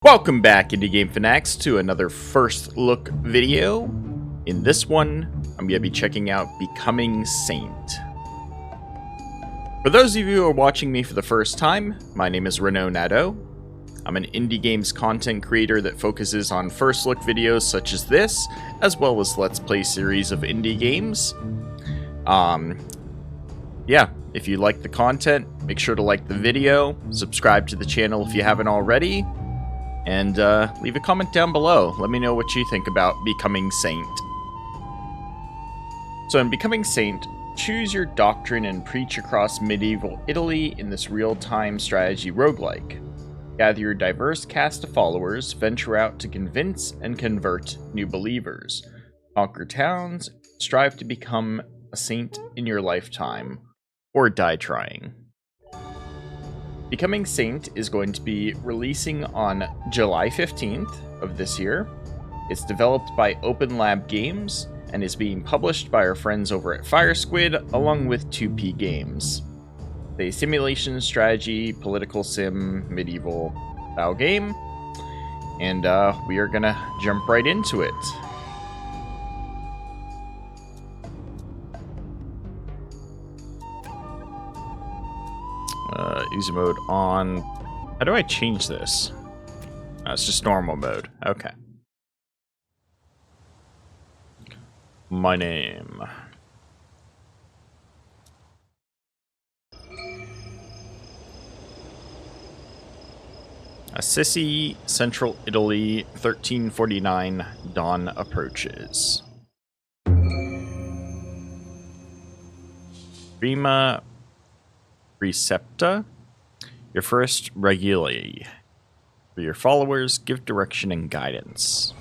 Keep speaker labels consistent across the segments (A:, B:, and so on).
A: Welcome back, Indie Game Fanatics, to another first look video. In this one, I'm going to be checking out Becoming Saint. For those of you who are watching me for the first time, my name is Renaud Nadeau. I'm an indie games content creator that focuses on first look videos such as this, as well as Let's Play series of indie games. If you like the content, make sure to like the video, subscribe to the channel if you haven't already, and leave a comment down below. Let me know what you think about Becoming Saint. So in Becoming Saint, choose your doctrine and preach across medieval Italy in this real-time strategy roguelike. Gather your diverse cast of followers, venture out to convince and convert new believers. Conquer towns, strive to become a saint in your lifetime, or die trying. Becoming Saint is going to be releasing on July 15th of this year. It's developed by Open Lab Games and is being published by our friends over at FireSquid along with 2P Games. A simulation strategy, political sim, medieval style game, and we are gonna jump right into it. Easy mode on. How do I change this? It's just normal mode. Okay. My name. Assisi, Central Italy, 1349. Dawn approaches. Prima Precepta, your first regulae. For your followers, give direction and guidance.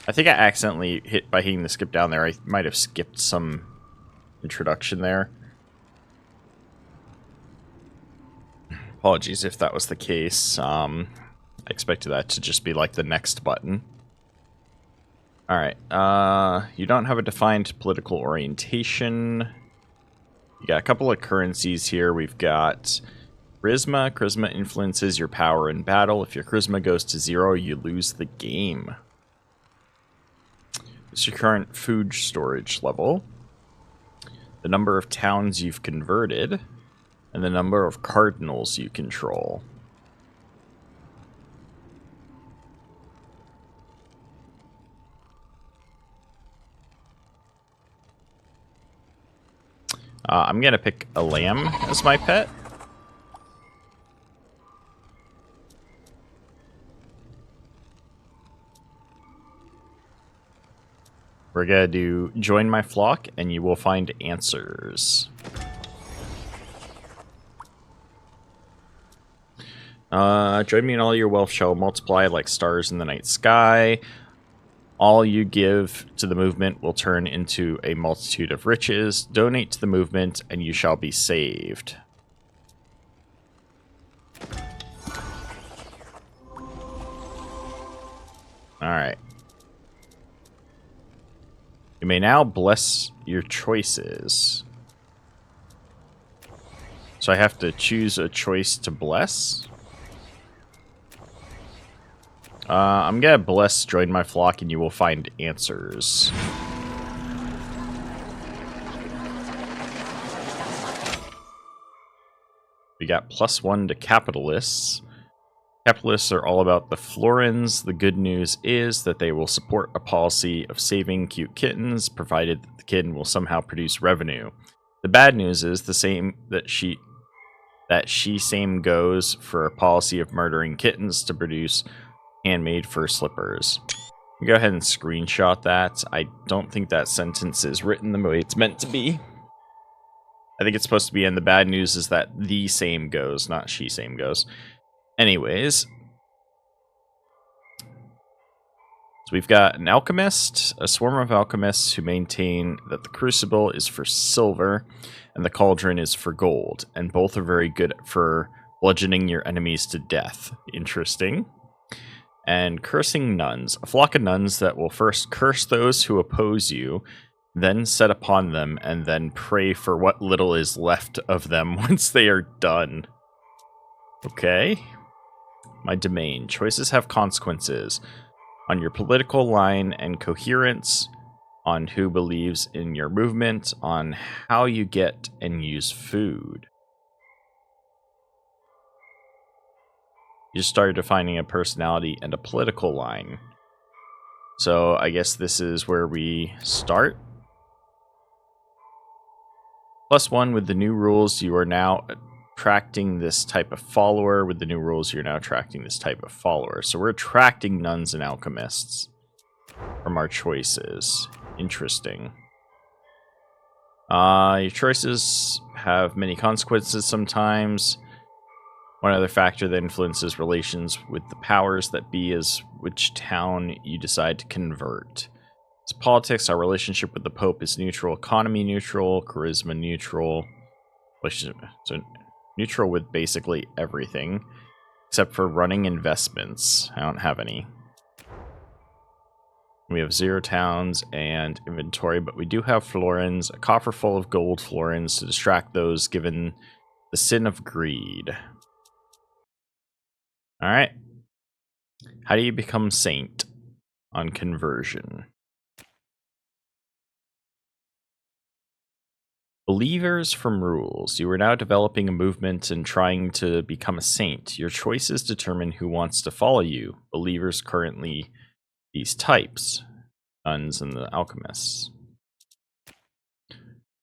A: I think I accidentally by hitting the skip down there. I might have skipped some introduction there. Apologies if that was the case. I expected that to just be like the next button. Alright, you don't have a defined political orientation. You got a couple of currencies here. We've got charisma. Charisma influences your power in battle. If your charisma goes to 0, you lose the game. It's your current food storage level, the number of towns you've converted, and the number of cardinals you control. I'm gonna pick a lamb as my pet. We're gonna do join my flock and you will find answers. Join me and all your wealth shall multiply like stars in the night sky. All you give to the movement will turn into a multitude of riches. Donate to the movement, and you shall be saved. Alright. You may now bless your choices. So I have to choose a choice to bless? I'm gonna bless join my flock and you will find answers. We got +1 to capitalists. Capitalists are all about the florins. The good news is that they will support a policy of saving cute kittens, provided that the kitten will somehow produce revenue. The bad news is the same that she same goes for a policy of murdering kittens to produce handmade fur slippers. Go ahead and screenshot that. I don't think that sentence is written the way it's meant to be. I think it's supposed to be, and the bad news is that the same goes, not she same goes. Anyways. So we've got an alchemist, a swarm of alchemists who maintain that the crucible is for silver and the cauldron is for gold, and both are very good for bludgeoning your enemies to death. Interesting. And cursing nuns, a flock of nuns that will first curse those who oppose you, then set upon them, and then pray for what little is left of them once they are done. Okay. my domain. Choices have consequences on your political line and coherence, on who believes in your movement, on how you get and use food. You just started defining a personality and a political line. So I guess this is where we start. +1 with the new rules, you are now attracting this type of follower. With the new rules, you're now attracting this type of follower. So we're attracting nuns and alchemists from our choices. Interesting. Your choices have many consequences sometimes. One other factor that influences relations with the powers that be is which town you decide to convert. As politics, our relationship with the Pope is neutral, economy neutral, charisma neutral. So neutral with basically everything, except for running investments. I don't have any. We have 0 towns and inventory, but we do have florins, a coffer full of gold florins to distract those given the sin of greed. Alright. How do you become saint on conversion? Believers from rules. You are now developing a movement and trying to become a saint. Your choices determine who wants to follow you. Believers currently these types, nuns and the alchemists.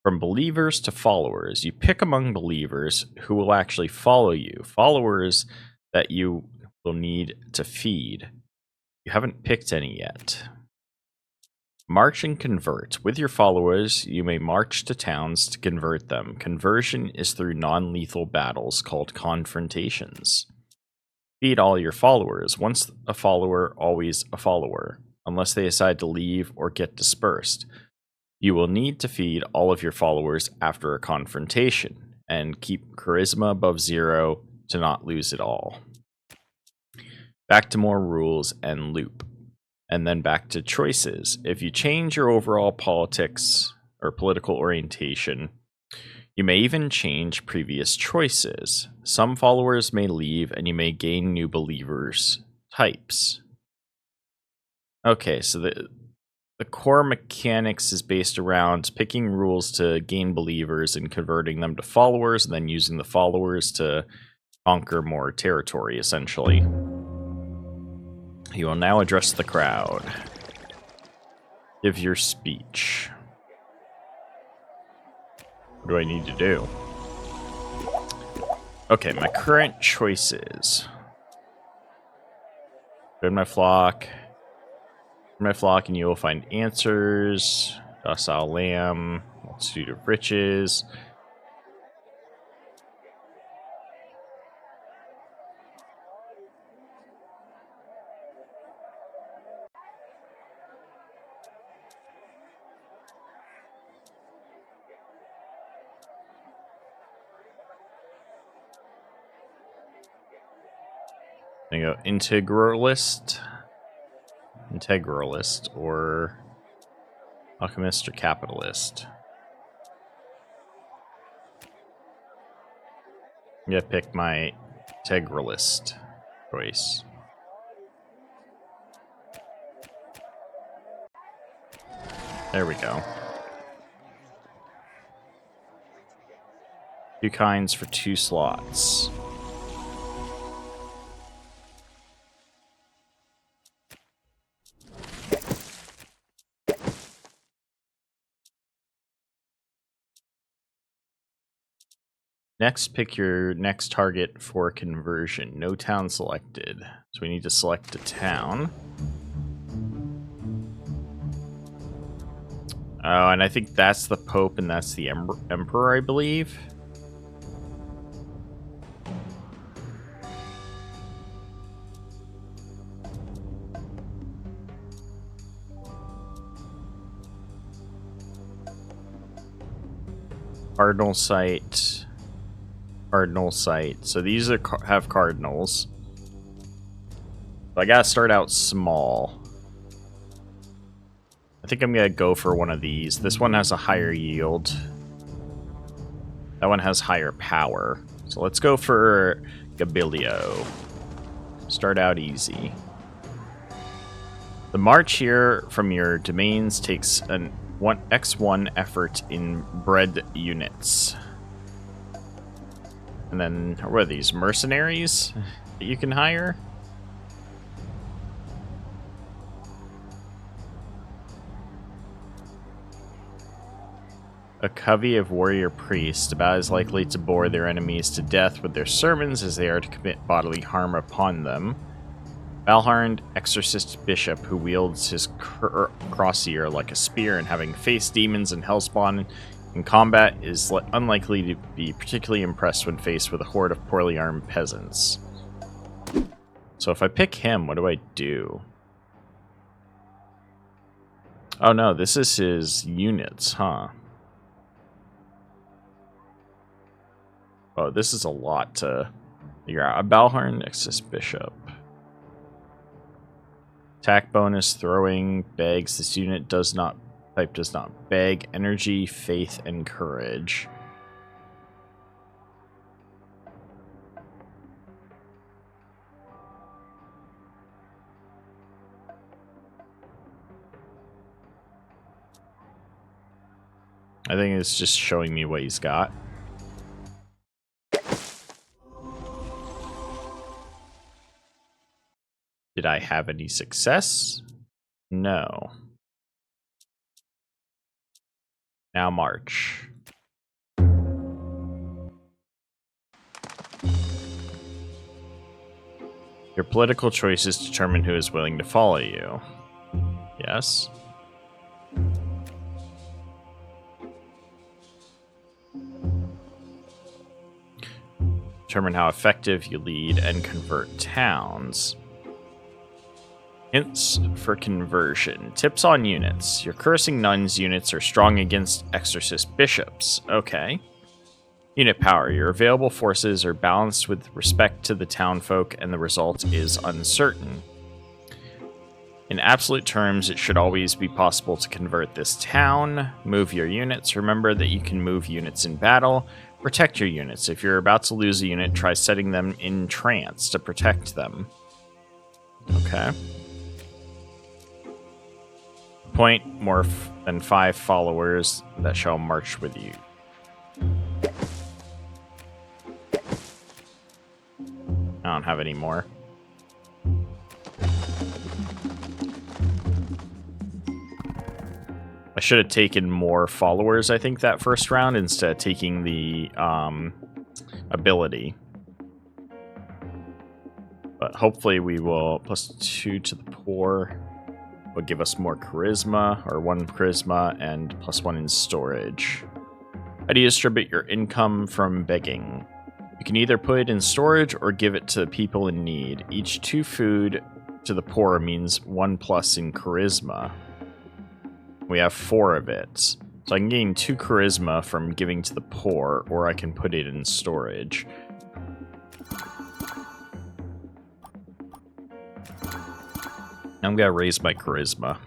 A: From believers to followers, you pick among believers who will actually follow you. Followers that you will need to feed. You haven't picked any yet. March and convert. With your followers, you may march to towns to convert them. Conversion is through non-lethal battles called confrontations. Feed all your followers. Once a follower, always a follower, unless they decide to leave or get dispersed. You will need to feed all of your followers after a confrontation, and keep charisma above 0 to not lose it all. Back to more rules and loop. And then back to choices. If you change your overall politics or political orientation, you may even change previous choices. Some followers may leave and you may gain new believers types. Okay, so the core mechanics is based around picking rules to gain believers and converting them to followers, and then using the followers to conquer more territory, essentially. You will now address the crowd. Give your speech. What do I need to do? Okay, my current choices. Go to my flock. In my flock, and you will find answers. Docile lamb. Multitude of riches. I go integralist, or alchemist, or capitalist. I'm gonna pick my integralist choice. There we go. 2 kinds for 2 slots. Next, pick your next target for conversion. No town selected. So we need to select a town. Oh, and I think that's the Pope and that's the Emperor, I believe. Cardinal site. Cardinal site. So these are have cardinals. So I gotta start out small. I think I'm gonna go for one of these. This one has a higher yield. That one has higher power. So let's go for Gabilio. Start out easy. The march here from your domains takes an X1 effort in bread units. And then, what are these, mercenaries that you can hire? A covey of warrior priests, about as likely to bore their enemies to death with their sermons as they are to commit bodily harm upon them. Balharnd, exorcist bishop who wields his crosier like a spear and having faced demons and hellspawn in combat is unlikely to be particularly impressed when faced with a horde of poorly armed peasants. So if I pick him, what do I do? Oh no, this is his units, huh? Oh, this is a lot to figure out. A Balharnd, exorcist bishop. Attack bonus, throwing, begs. This unit does not beg. Energy, faith, and courage. I think it's just showing me what he's got. Did I have any success? No. Now march. Your political choices determine who is willing to follow you. Yes. Determine how effective you lead and convert towns. Hints for conversion. Tips on units. Your cursing nuns units are strong against exorcist bishops. Okay. Unit power. Your available forces are balanced with respect to the townfolk, and the result is uncertain. In absolute terms, it should always be possible to convert this town. Move your units. Remember that you can move units in battle. Protect your units. If you're about to lose a unit, try setting them in trance to protect them. Okay. Appoint more than 5 followers that shall march with you. I don't have any more. I should have taken more followers, I think, that first round instead of taking the ability. But hopefully we will +2 to the poor. Will give us more charisma, or 1 charisma, and +1 in storage. How do you distribute your income from begging? You can either put it in storage or give it to people in need. Each 2 food to the poor means 1+ in charisma. We have 4 of it. So I can gain 2 charisma from giving to the poor, or I can put it in storage. I'm gonna raise my charisma.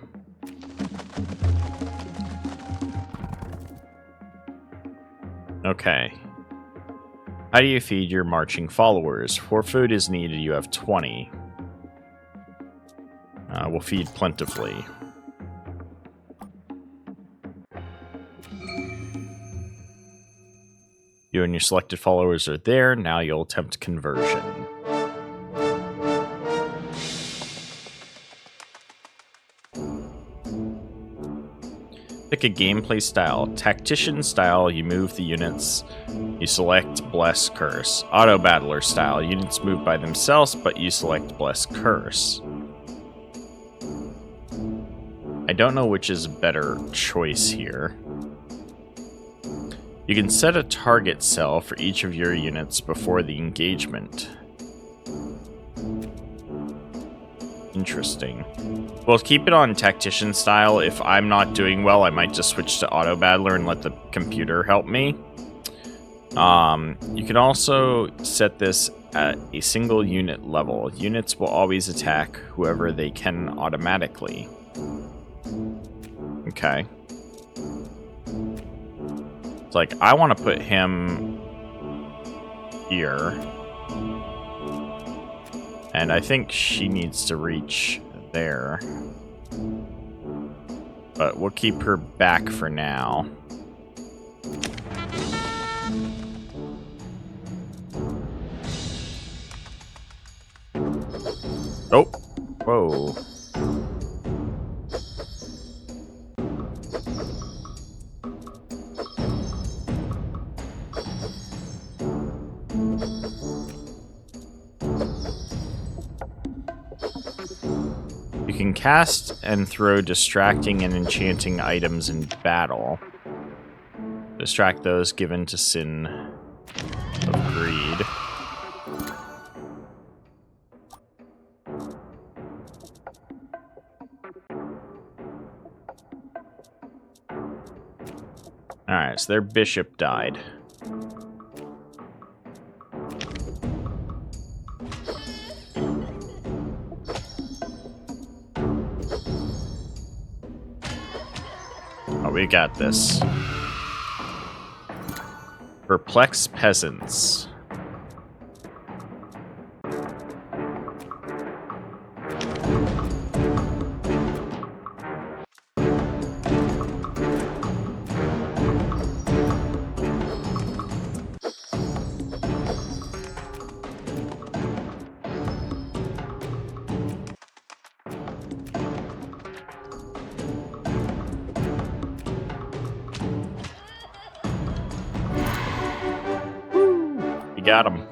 A: Okay. How do you feed your marching followers? 4 food is needed, you have 20. We'll feed plentifully. You and your selected followers are there, now you'll attempt conversion. Pick a gameplay style. Tactician style, you move the units. You select Bless Curse. Auto Battler style, units move by themselves, but you select Bless Curse. I don't know which is a better choice here. You can set a target cell for each of your units before the engagement. Interesting. Well, keep it on Tactician style. If I'm not doing well, I might just switch to Auto Battler and let the computer help me. You can also set this at a single unit level. Units will always attack whoever they can automatically. Okay. It's like, I want to put him here. And I think she needs to reach there. But we'll keep her back for now. Oh! Whoa. You can cast and throw distracting and enchanting items in battle. Distract those given to sin of greed. Alright, so their bishop died. Oh, we got this. Perplex peasants. Got him.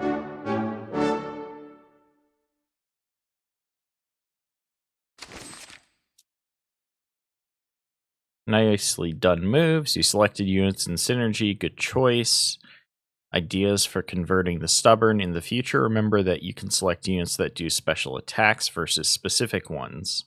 A: Nicely done moves. You selected units in synergy. Good choice. Ideas for converting the stubborn in the future. Remember that you can select units that do special attacks versus specific ones.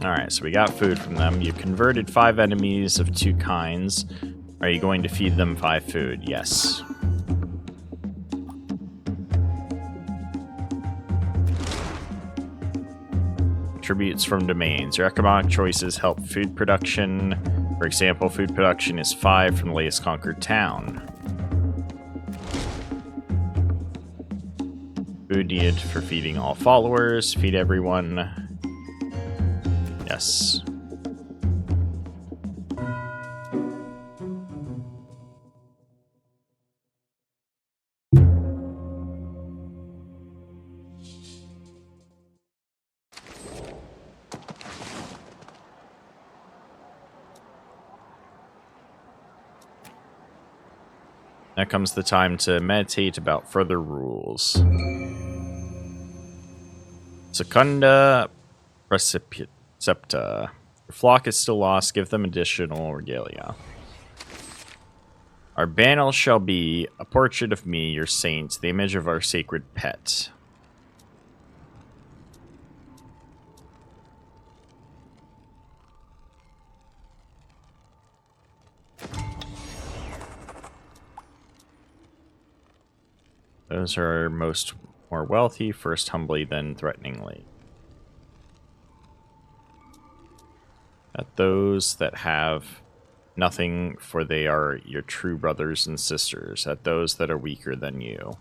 A: Alright, so we got food from them. You converted 5 enemies of 2 kinds. Are you going to feed them 5 food? Yes. Attributes from domains. Your economic choices help food production. For example, food production is 5 from the latest conquered town. Food needed for feeding all followers. Feed everyone. Yes. Now comes the time to meditate about further rules. Secunda Precepta. Your flock is still lost, give them additional regalia. Our banner shall be a portrait of me, your saint, the image of our sacred pet. Those are more wealthy, first humbly, then threateningly. At those that have nothing, for they are your true brothers and sisters. At those that are weaker than you.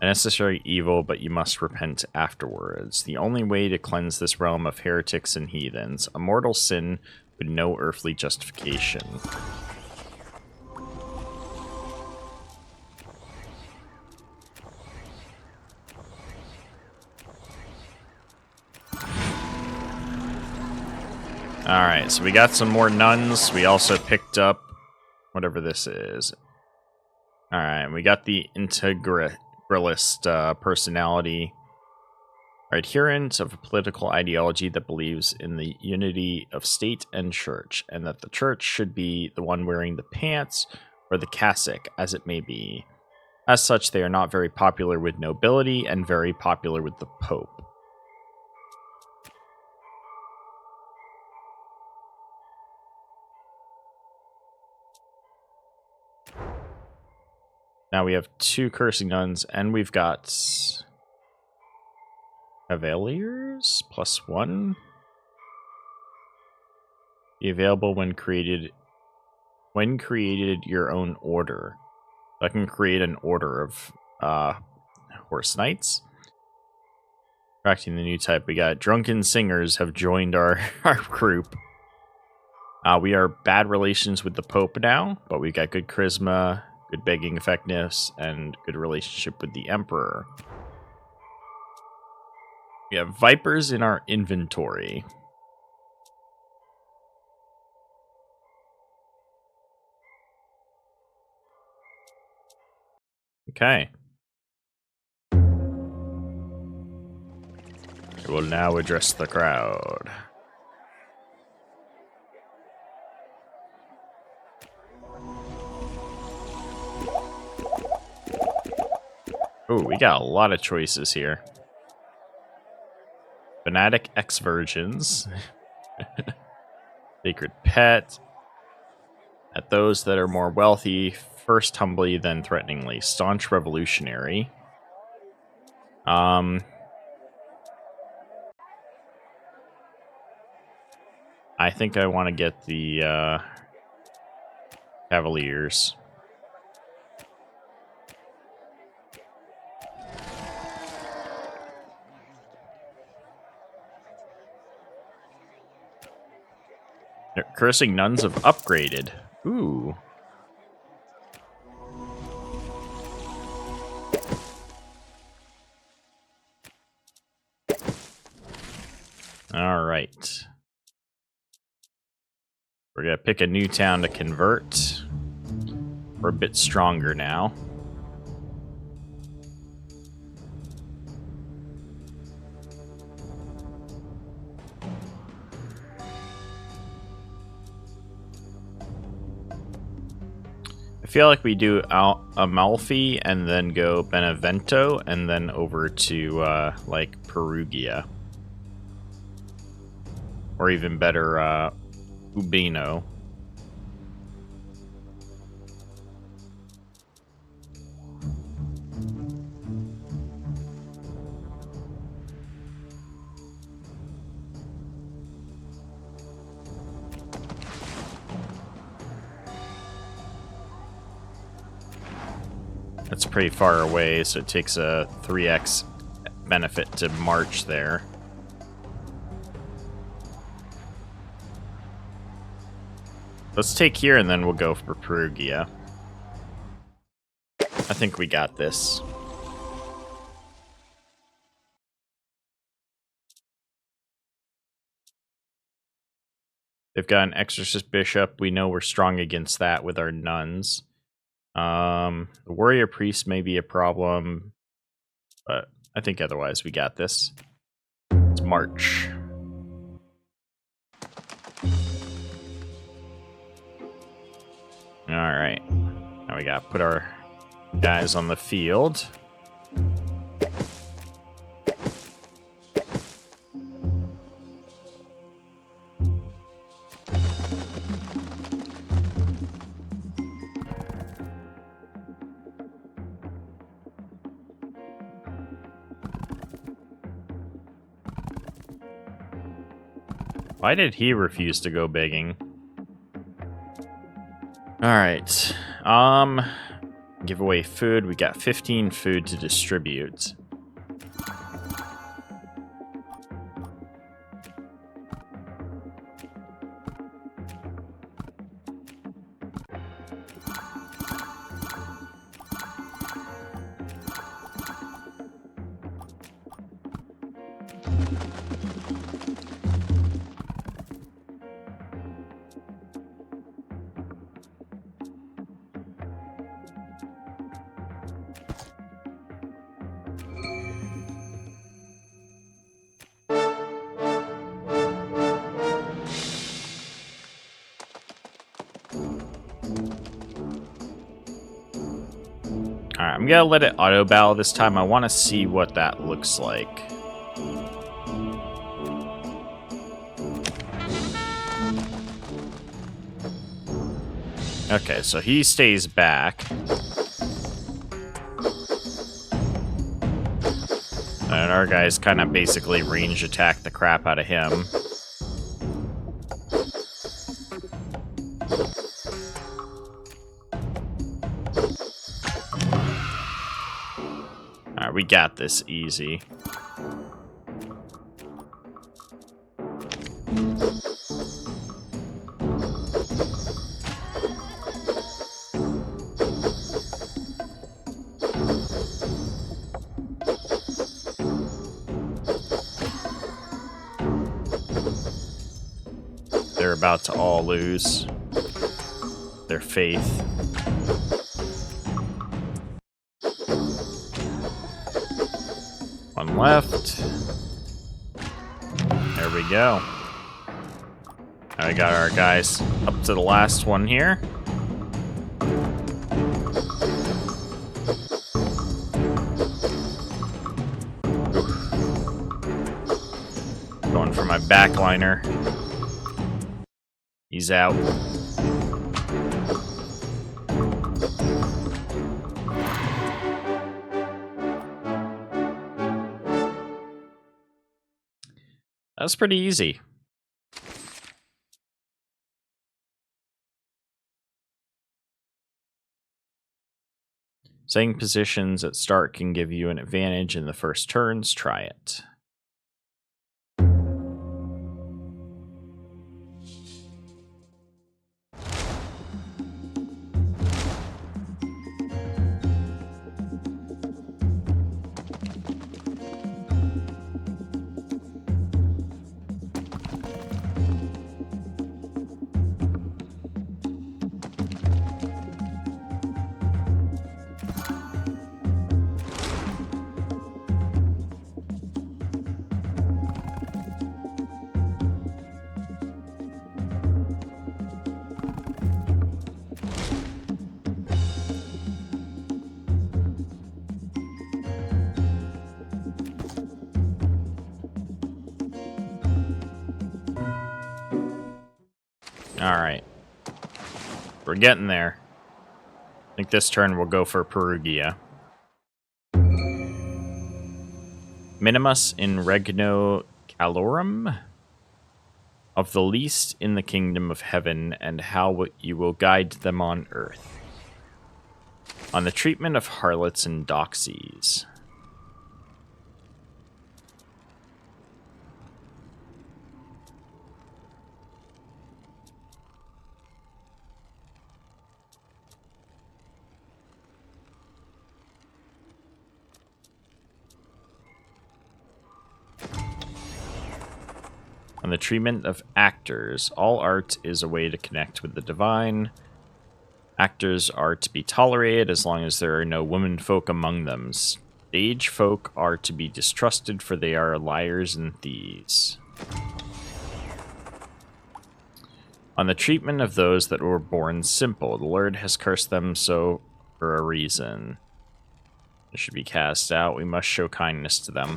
A: A necessary evil, but you must repent afterwards. The only way to cleanse this realm of heretics and heathens. A mortal sin with no earthly justification. Alright, so we got some more nuns. We also picked up whatever this is. Alright, we got the integralist personality. Adherent of a political ideology that believes in the unity of state and church, and that the church should be the one wearing the pants or the cassock, as it may be. As such, they are not very popular with nobility and very popular with the Pope. Now we have 2 cursing nuns, and we've got Cavaliers +1. Be available when created your own order. I can create an order of horse knights. Attracting the new type, we got drunken singers have joined our group. We are bad relations with the Pope now, but we got good charisma, good begging effectiveness, and good relationship with the Emperor. We have vipers in our inventory. Okay. We will now address the crowd. Oh, we got a lot of choices here. Fanatic ex-virgins. Sacred pet. At those that are more wealthy, first humbly, then threateningly. Staunch revolutionary. I think I want to get the Cavaliers. Cursing nuns have upgraded. Ooh. All right. We're going to pick a new town to convert. We're a bit stronger now. I feel like we do Amalfi and then go Benevento and then over to like Perugia. Or even better, Urbino. That's pretty far away, so it takes a 3x benefit to march there. Let's take here and then we'll go for Perugia. I think we got this. They've got an exorcist bishop. We know we're strong against that with our nuns. The warrior priest may be a problem, but I think otherwise we got this. Let's march. Alright. Now we gotta put our guys on the field. Why did he refuse to go begging? Alright. Give away food. We got 15 food to distribute. Alright, I'm gonna let it auto battle this time. I want to see what that looks like. Okay, so he stays back. And our guys kind of basically range attack the crap out of him. Alright, we got this easy. They're about to all lose their faith. One left. There we go. I got our guys up to the last one here. Oof. Going for my backliner. He's out. That's pretty easy. Setting positions at start can give you an advantage in the first turns. Try it. Alright. We're getting there. I think this turn we'll go for Perugia. Minimus in regno calorum, of the least in the kingdom of heaven, and how you will guide them on earth. On the treatment of harlots and doxies. On the treatment of actors, all art is a way to connect with the divine. Actors are to be tolerated as long as there are no womenfolk among them. Stage folk are to be distrusted, for they are liars and thieves. On the treatment of those that were born simple, the Lord has cursed them so for a reason. They should be cast out. We must show kindness to them.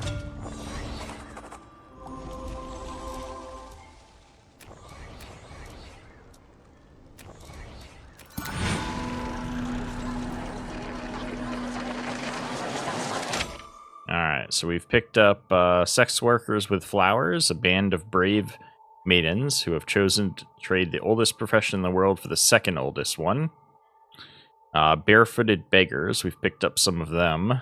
A: Alright, so we've picked up sex workers with flowers, a band of brave maidens who have chosen to trade the oldest profession in the world for the second oldest one. Barefooted beggars, we've picked up some of them.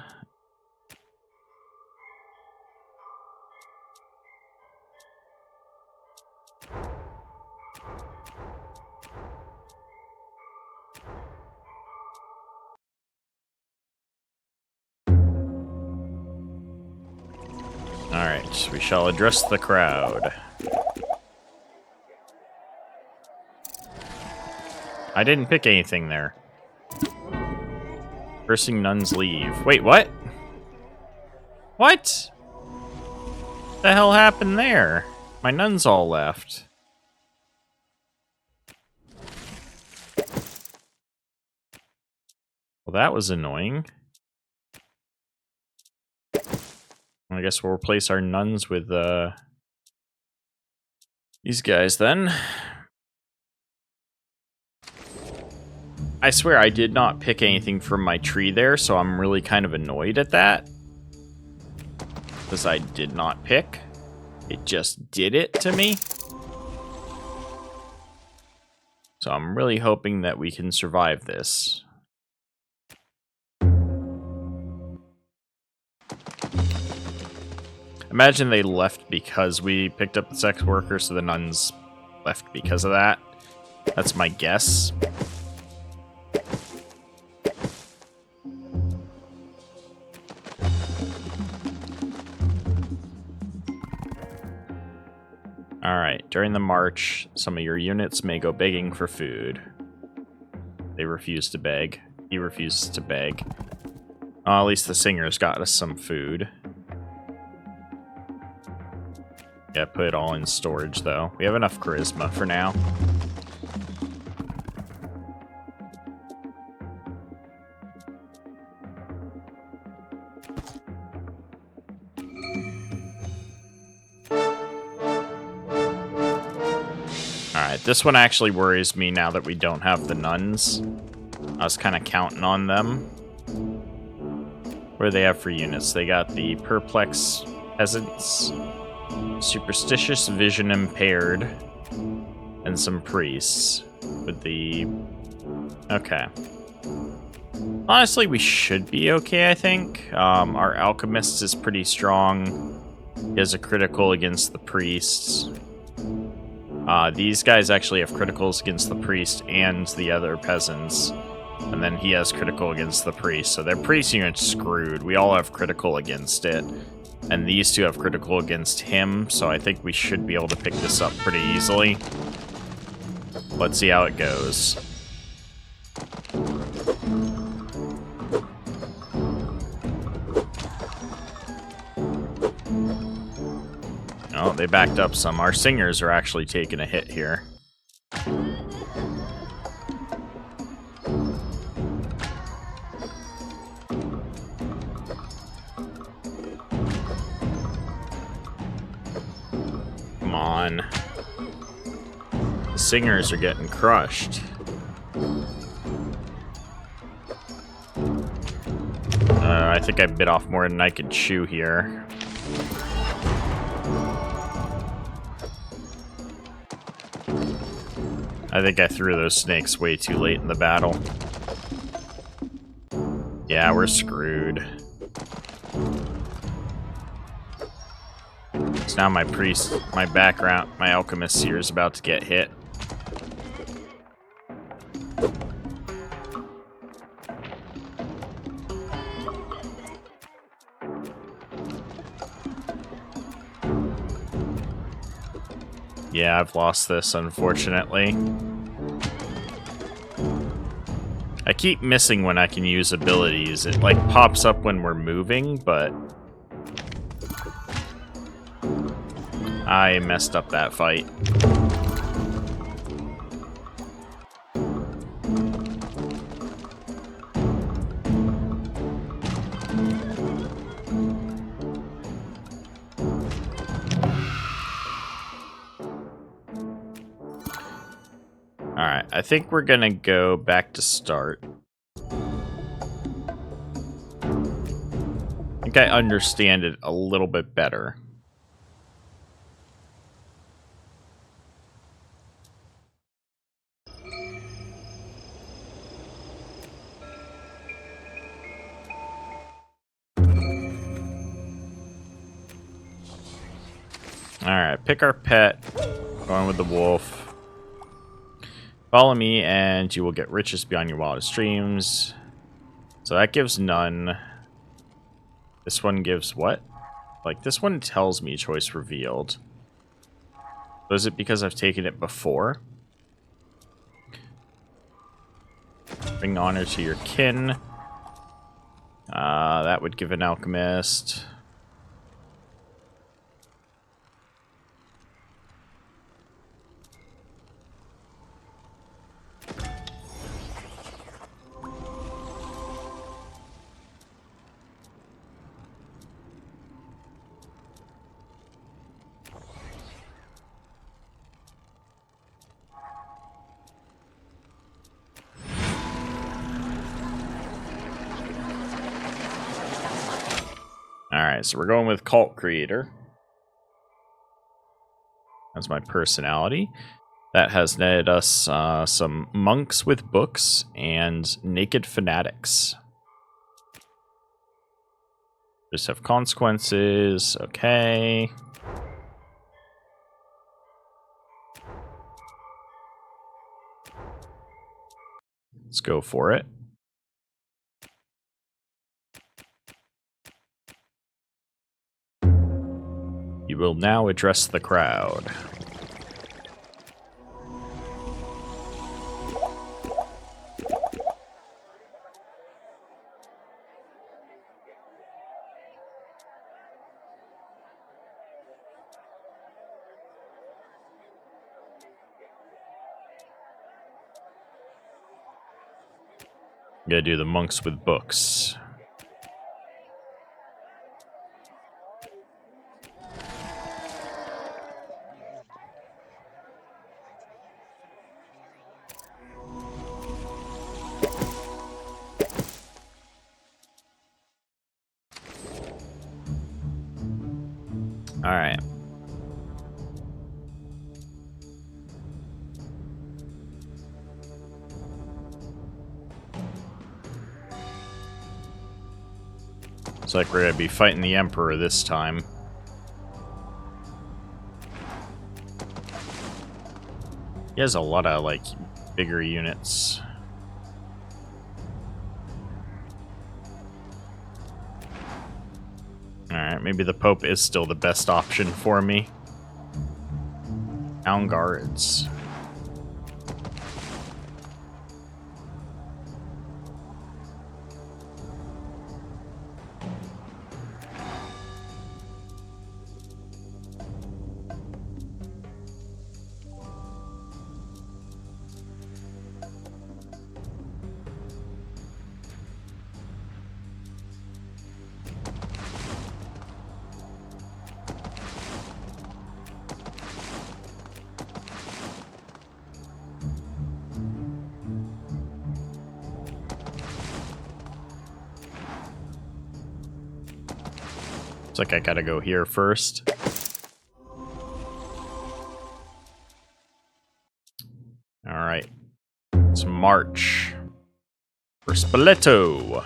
A: Alright, we shall address the crowd. I didn't pick anything there. Cursing nuns leave. Wait, what? What? The hell happened there? My nuns all left. Well, that was annoying. I guess we'll replace our nuns with these guys then. I swear I did not pick anything from my tree there, so I'm really kind of annoyed at that. Because I did not pick. It just did it to me. So I'm really hoping that we can survive this. Imagine they left because we picked up the sex worker, so the nuns left because of that. That's my guess. Alright, during the march, some of your units may go begging for food. They refuse to beg. He refuses to beg. At least the singers got us some food. Yeah, put it all in storage, though. We have enough charisma for now. Alright, this one actually worries me now that we don't have the nuns. I was kind of counting on them. What do they have for units? They got the perplex peasants, superstitious vision impaired, and some priests. With the... Okay. Honestly, we should be okay, I think. Our alchemist is pretty strong. He has a critical against the priests. These guys actually have criticals against the priest and the other peasants. And then he has critical against the priest. So their priest unit's screwed. We all have critical against it. And these two have critical against him. So I think we should be able to pick this up pretty easily. Let's see how it goes. Oh, they backed up some. Our singers are actually taking a hit here. Come on. The singers are getting crushed. I think I bit off more than I could chew here. I think I threw those snakes way too late in the battle. Yeah, we're screwed. So now my priest, my background, my alchemist here is about to get hit. Yeah, I've lost this, unfortunately. I keep missing when I can use abilities. It, like, pops up when we're moving, but... I messed up that fight. Alright, I think we're gonna go back to start. I think I understand it a little bit better. Alright, pick our pet. Going with the wolf. Follow me and you will get riches beyond your wildest dreams. So that gives none. This one gives what? Like, this one tells me choice revealed. So is it because I've taken it before? Bring honor to your kin. That would give an alchemist. Alright, Alright, so we're going with Cult Creator. That's my personality. That has netted us some monks with books and naked fanatics. Just have consequences. Okay. Let's go for it. You will now address the crowd. I'm gonna do the monks with books. All right. Looks like we're gonna be fighting the Emperor this time. He has a lot of, like, bigger units. Alright, maybe the Pope is still the best option for me. Town guards. Looks like I gotta go here first. Alright. Let's march. For Spoleto.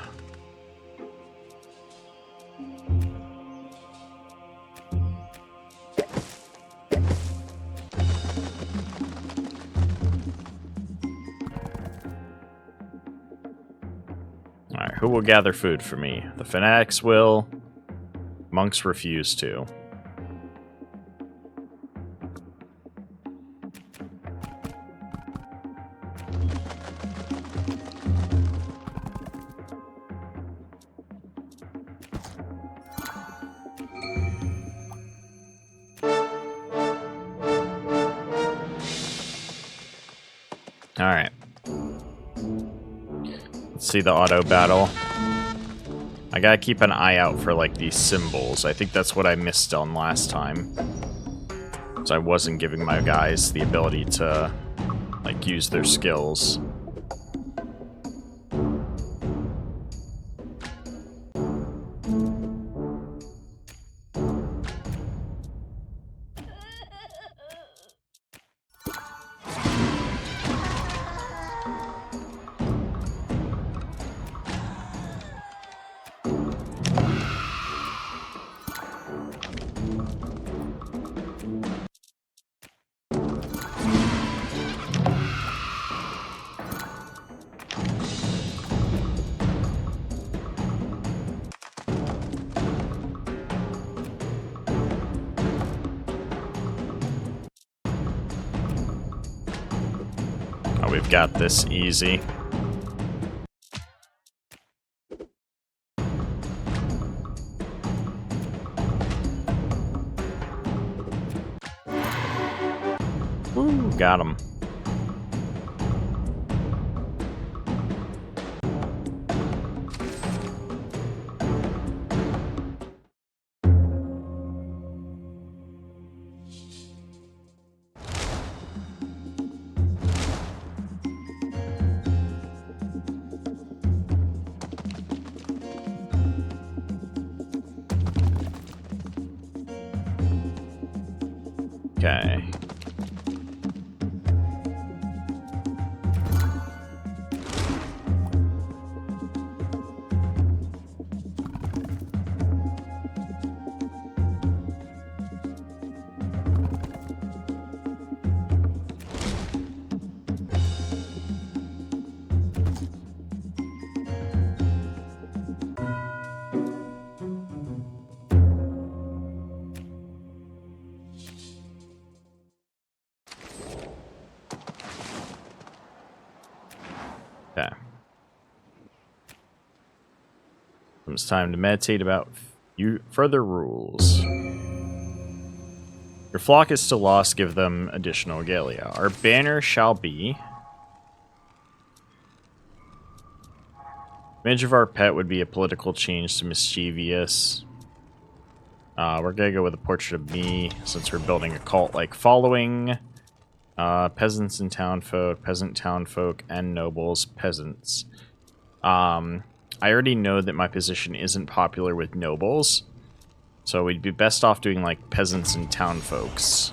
A: Alright, who will gather food for me? The fanatics will. Monks refuse to. Alright. Let's see the auto battle. I gotta keep an eye out for, like, these symbols. I think that's what I missed on last time. So I wasn't giving my guys the ability to, like, use their skills. We've got this easy. Ooh, got him. Okay. Okay. It's time to meditate about further rules. Your flock is still lost, give them additional regalia. Our banner shall be... Image of our pet would be a political change to mischievous. We're gonna go with a portrait of me, since we're building a cult-like following. Peasants and townfolk, peasant townfolk, and nobles, peasants. I already know that my position isn't popular with nobles, so we'd be best off doing like peasants and townfolks.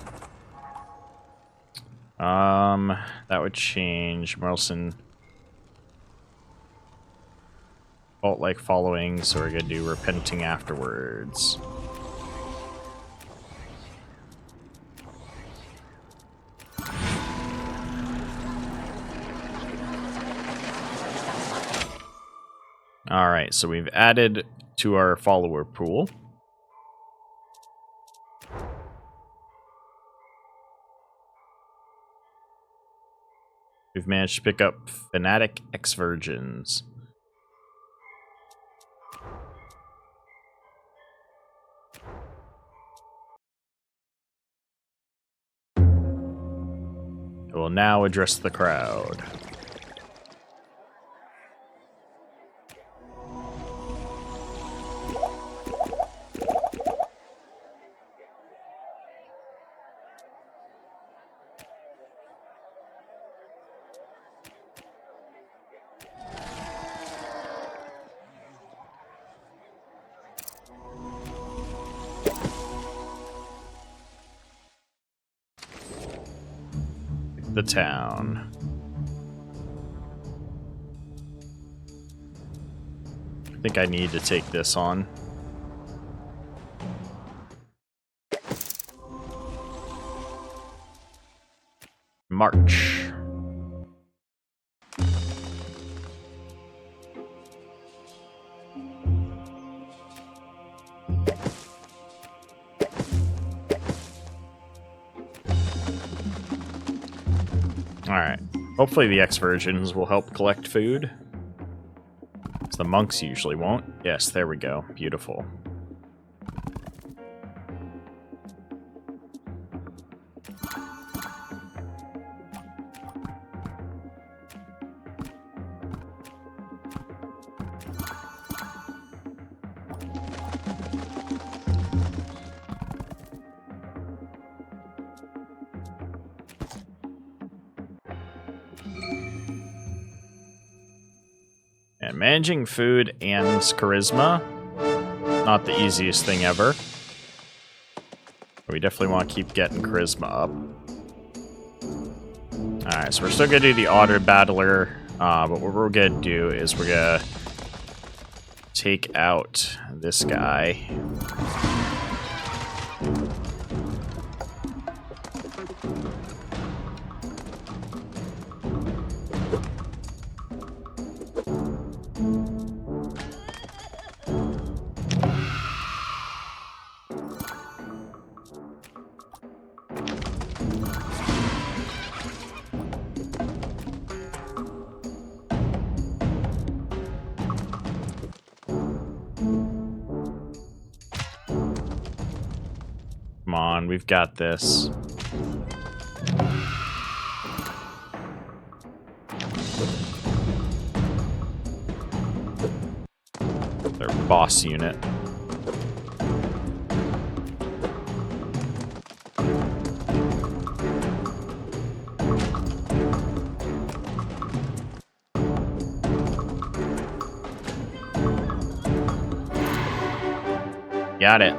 A: That would change. Merlson. Cult-like following, so we're gonna do repenting afterwards. Alright, so we've added to our follower pool. We've managed to pick up fanatic ex-virgins. We'll now address the crowd. The town. I think I need to take this on. March. Alright. Hopefully the ex-virgins will help collect food. The monks usually won't. Yes, there we go. Beautiful. And managing food and charisma, not the easiest thing ever. But we definitely want to keep getting charisma up. Alright, so we're still going to do the Otter Battler, but what we're going to do is we're going to take out this guy. Come on, we've got this. Their boss unit. Got it.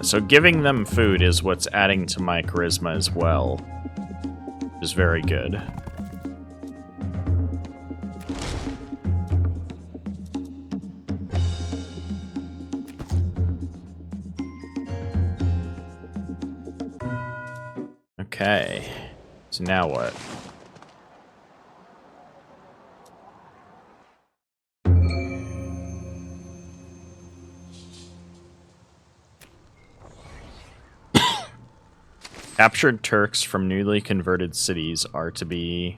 A: so giving them food is what's adding to my charisma as well, which is very good. Okay, so now what? Captured Turks from newly converted cities are to be...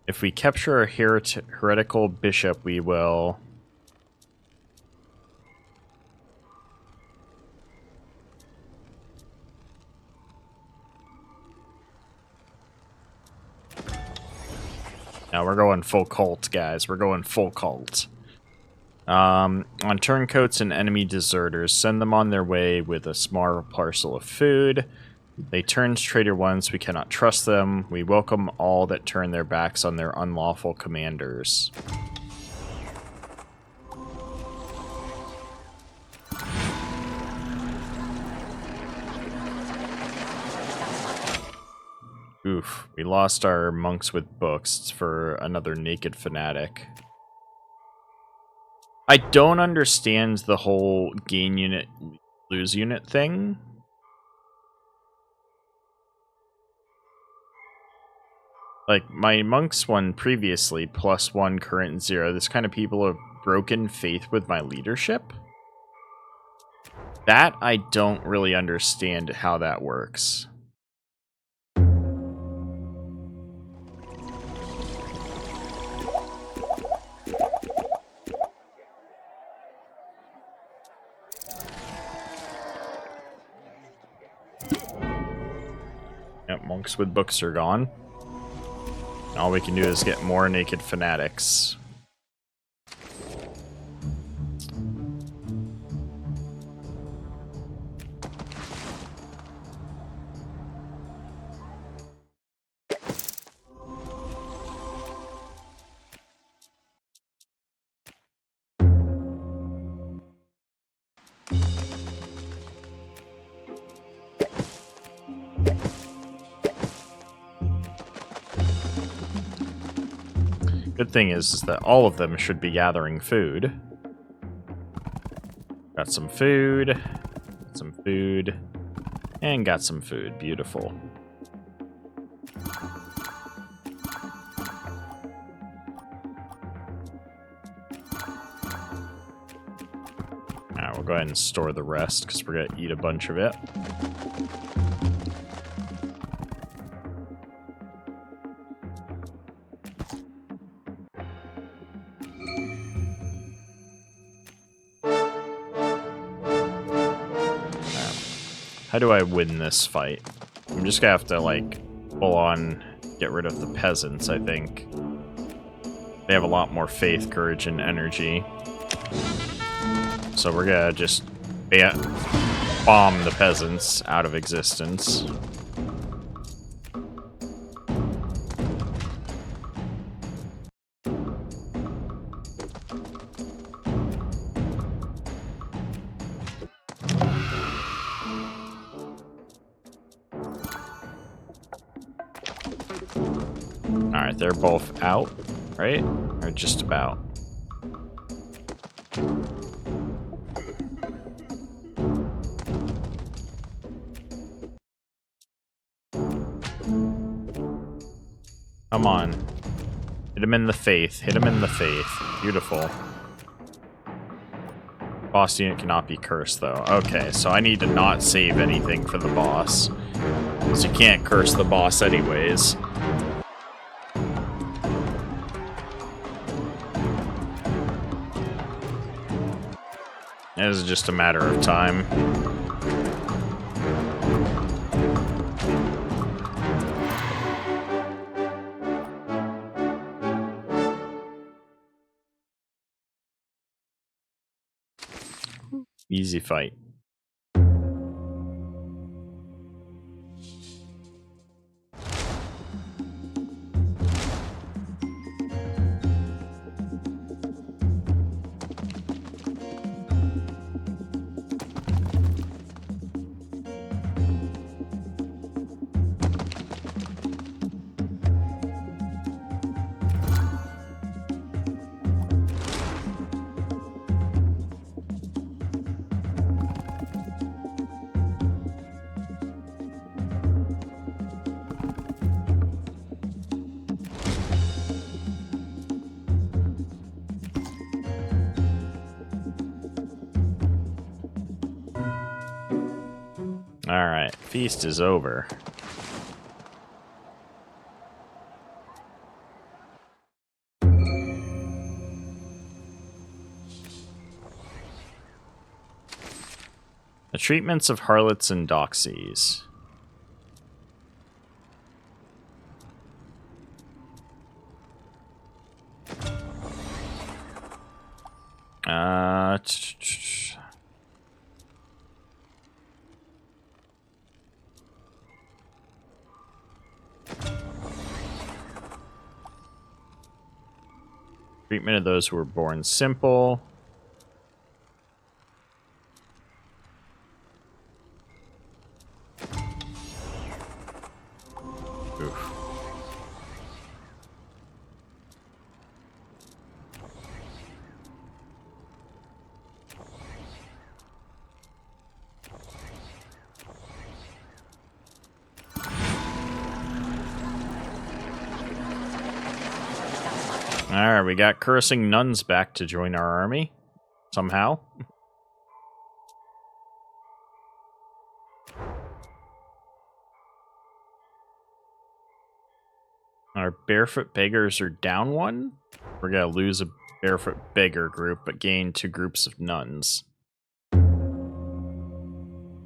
A: If we capture a heretical bishop, we will... Now we're going full cult, guys. We're going full cult. On turncoats and enemy deserters, send them on their way with a small parcel of food. They turn traitor ones, we cannot trust them. We welcome all that turn their backs on their unlawful commanders. Oof, we lost our monks with books for another naked fanatic. I don't understand the whole gain unit, lose unit thing. Like, my monks one previously, +1, current 0. This kind of people have broken faith with my leadership. That, I don't really understand how that works. Yep, monks with books are gone. All we can do is get more naked fanatics. Good thing is that all of them should be gathering food. Got some food, and got some food. Beautiful. Alright, we'll go ahead and store the rest because we're going to eat a bunch of it. How do I win this fight? I'm just gonna have to, like, full on get rid of the peasants, I think. They have a lot more faith, courage, and energy. So we're gonna just bomb the peasants out of existence. Alright, they're both out, right? Or just about. Come on. Hit him in the faith. Hit him in the faith. Beautiful. Boss unit cannot be cursed, though. Okay, so I need to not save anything for the boss. Because you can't curse the boss anyways. It is just a matter of time. Easy fight. Alright, feast is over. The treatments of harlots and doxies. Treatment of those who were born simple. Oof. Alright, we got cursing nuns back to join our army. Somehow. Our barefoot beggars are down one. We're gonna lose a barefoot beggar group, but gain 2 groups of nuns.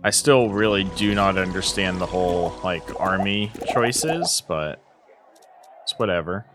A: I still really do not understand the whole, like, army choices, but it's whatever.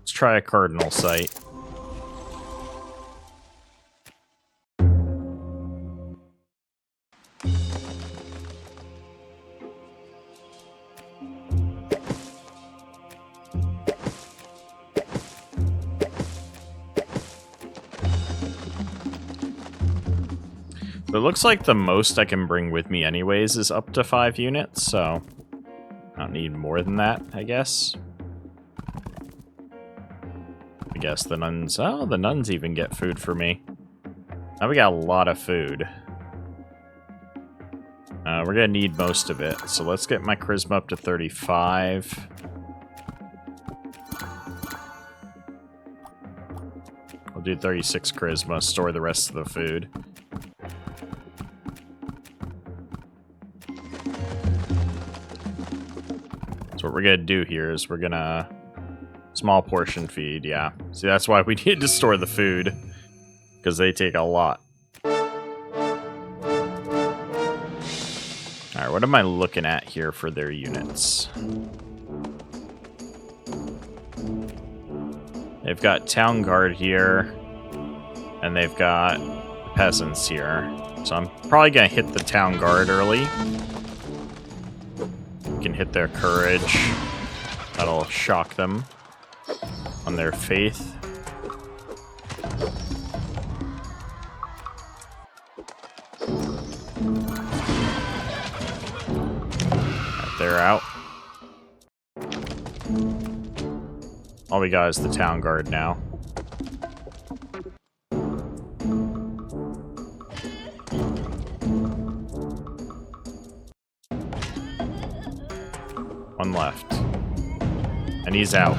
A: Try a cardinal site. It looks like the most I can bring with me anyways is up to 5 units, so I don't need more than that, I guess. I guess the nuns... Oh, the nuns even get food for me. Now we got a lot of food. We're gonna need most of it, so let's get my charisma up to 35. I'll do 36 charisma, store the rest of the food. So what we're gonna do here is we're gonna... Small portion feed, yeah. See, that's why we need to store the food. Because they take a lot. Alright, what am I looking at here for their units? They've got town guard here. And they've got peasants here. So I'm probably going to hit the town guard early. We can hit their courage. That'll shock them on their faith. Right, they're out. All we got is the town guard now. One left. And he's out.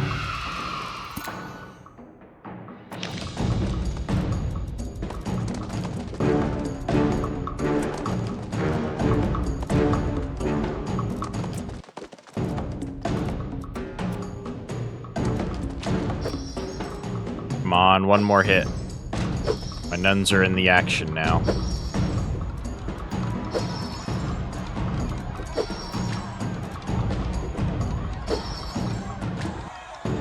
A: Come on, one more hit. My nuns are in the action now.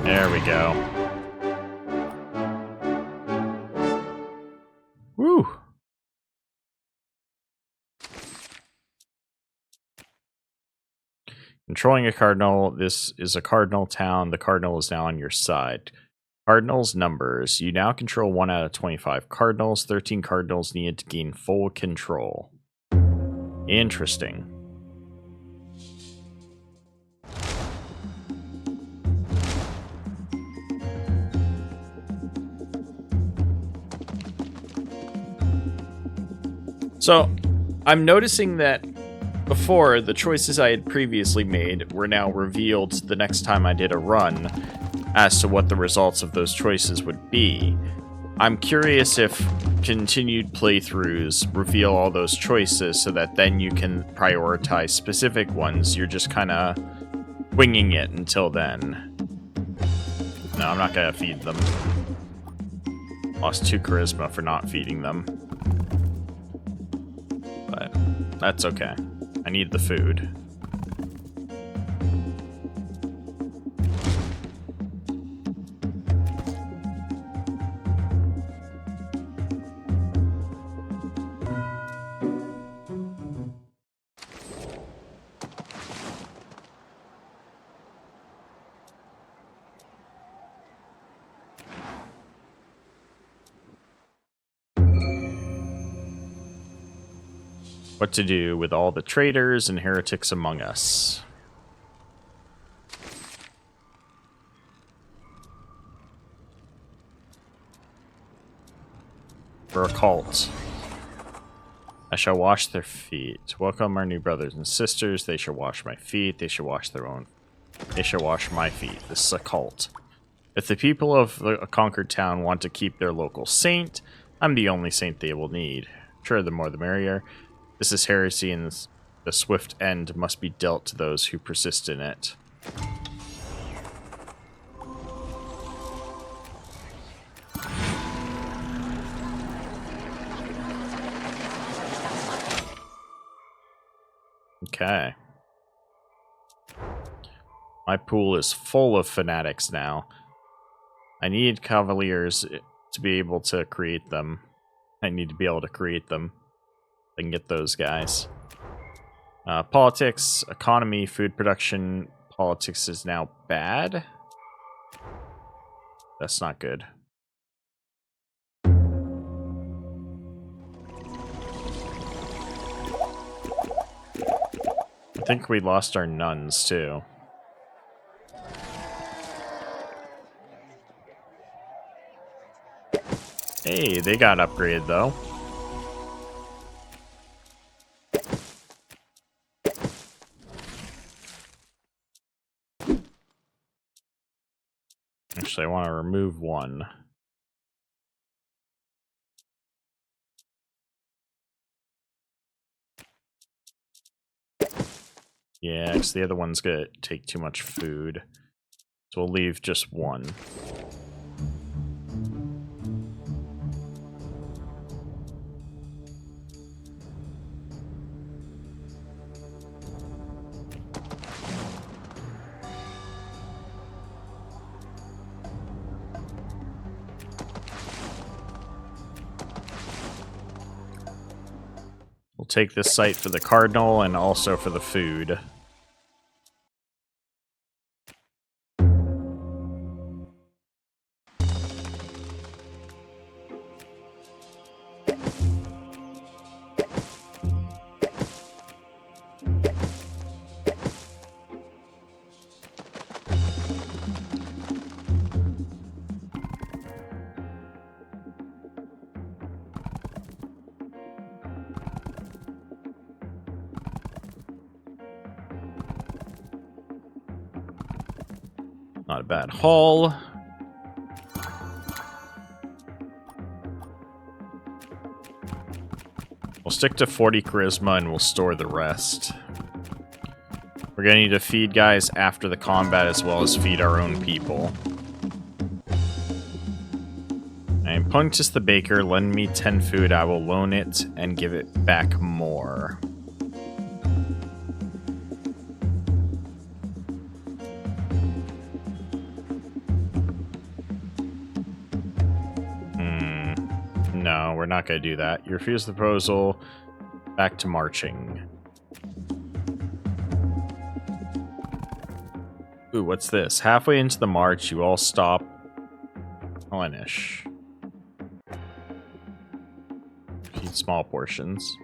A: There we go. Woo! Controlling a cardinal. This is a cardinal town. The cardinal is now on your side. Cardinals numbers. You now control 1 out of 25 cardinals. 13 cardinals needed to gain full control. Interesting. So, I'm noticing that before, the choices I had previously made were now revealed the next time I did a run as to what the results of those choices would be. I'm curious if continued playthroughs reveal all those choices so that then you can prioritize specific ones. You're just kind of winging it until then. No, I'm not going to feed them. Lost 2 charisma for not feeding them. But that's okay. I need the food. What to do with all the traitors and heretics among us. We're a cult. I shall wash their feet. Welcome our new brothers and sisters. They shall wash my feet. They shall wash their own. They shall wash my feet. This is a cult. If the people of a conquered town want to keep their local saint, I'm the only saint they will need. Sure, the more the merrier. This is heresy, and the swift end must be dealt to those who persist in it. Okay. My pool is full of fanatics now. I need cavaliers to be able to create them. I need to be able to create them. I can get those guys. Politics, economy, food production. Politics is now bad. That's not good. I think we lost our nuns too. Hey, they got upgraded though. Actually, I want to remove one. Yeah, because the other one's going to take too much food. So we'll leave just one. We'll take this site for the cardinal and also for the food. Not a bad haul. We'll stick to 40 charisma and we'll store the rest. We're gonna need to feed guys after the combat as well as feed our own people. And Punctus the Baker, lend me 10 food, I will loan it and give it back more. No, we're not going to do that. You refuse the proposal. Back to marching. Ooh, what's this? Halfway into the march, you all stop. Hellenish. Feed small portions.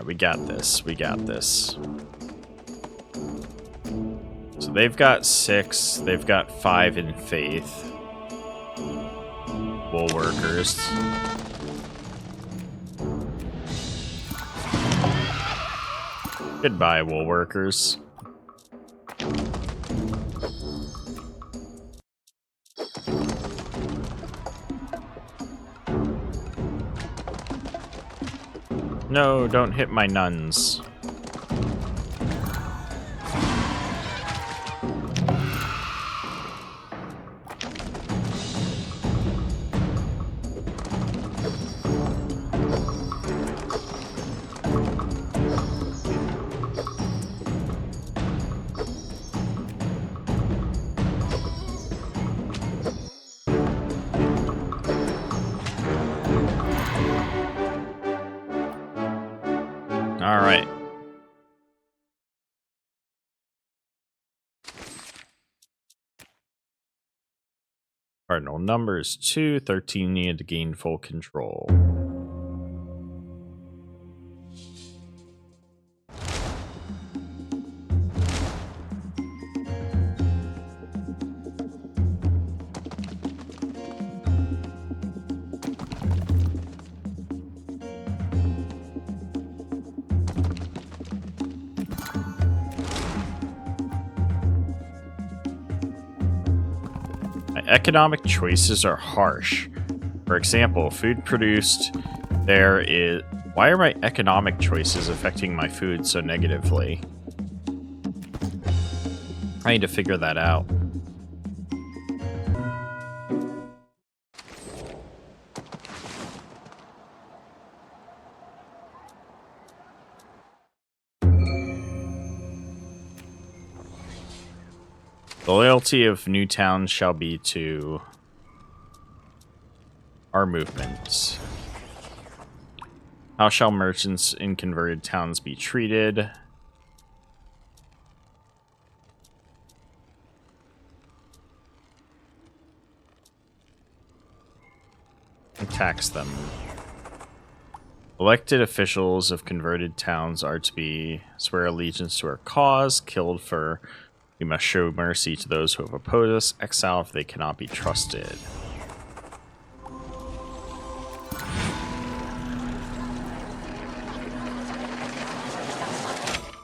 A: Alright, we got this. We got this. So they've got 6. They've got 5 in faith. Wool workers. Goodbye, wool workers. No, don't hit my nuns. All right. Cardinal numbers 2, 13 needed to gain full control. Economic choices are harsh. For example, food produced there is... Why are my economic choices affecting my food so negatively? I need to figure that out. The loyalty of new towns shall be to our movements. How shall merchants in converted towns be treated? And tax them. Elected officials of converted towns are to be swear allegiance to our cause, killed for... We must show mercy to those who have opposed us, exile if they cannot be trusted.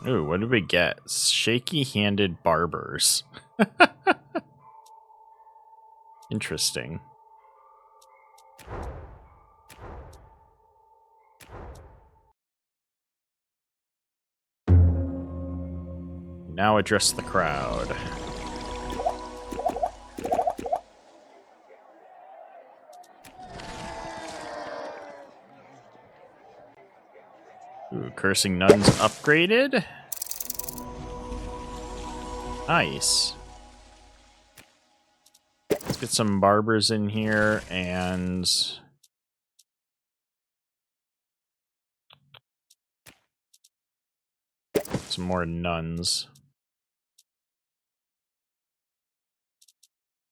A: Ooh, what did we get? Shaky-handed barbers. Interesting. Now address the crowd. Ooh, cursing nuns upgraded. Nice. Let's get some barbers in here and... some more nuns.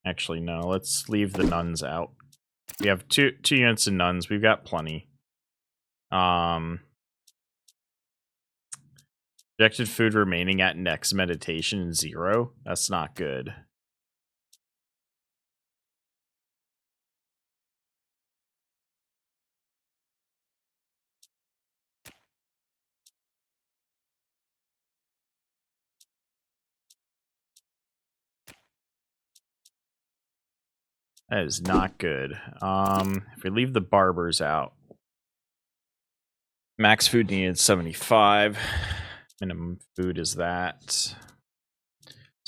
A: Actually, no. Let's leave the nuns out. We have two units of nuns. We've got plenty. Projected food remaining at next meditation 0. That's not good. That is not good. If we leave the barbers out, max food needed 75. Minimum food is that. So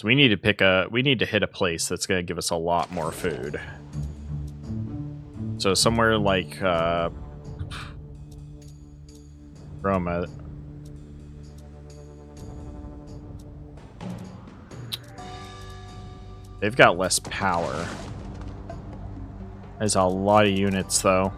A: we need to hit a place that's going to give us a lot more food. So somewhere like Roma. They've got less power. There's a lot of units, though.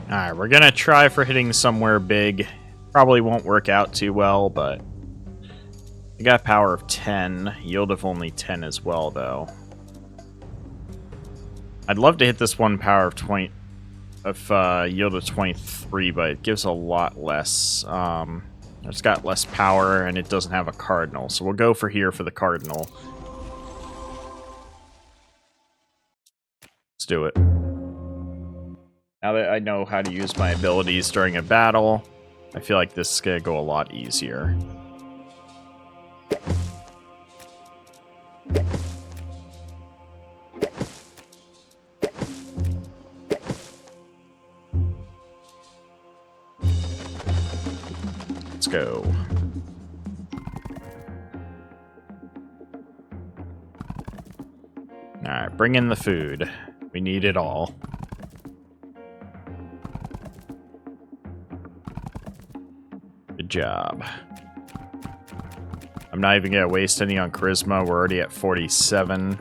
A: Alright, we're gonna try for hitting somewhere big. Probably won't work out too well, but... we got power of 10. Yield of only 10 as well, though. I'd love to hit this one power of 20... yield of 23, but it gives a lot less. It's got less power, and it doesn't have a cardinal. So we'll go for here for the cardinal. Let's do it. Now that I know how to use my abilities during a battle, I feel like this is going to go a lot easier. Let's go. Alright, bring in the food. We need it all. Good job. I'm not even gonna waste any on charisma. We're already at 47.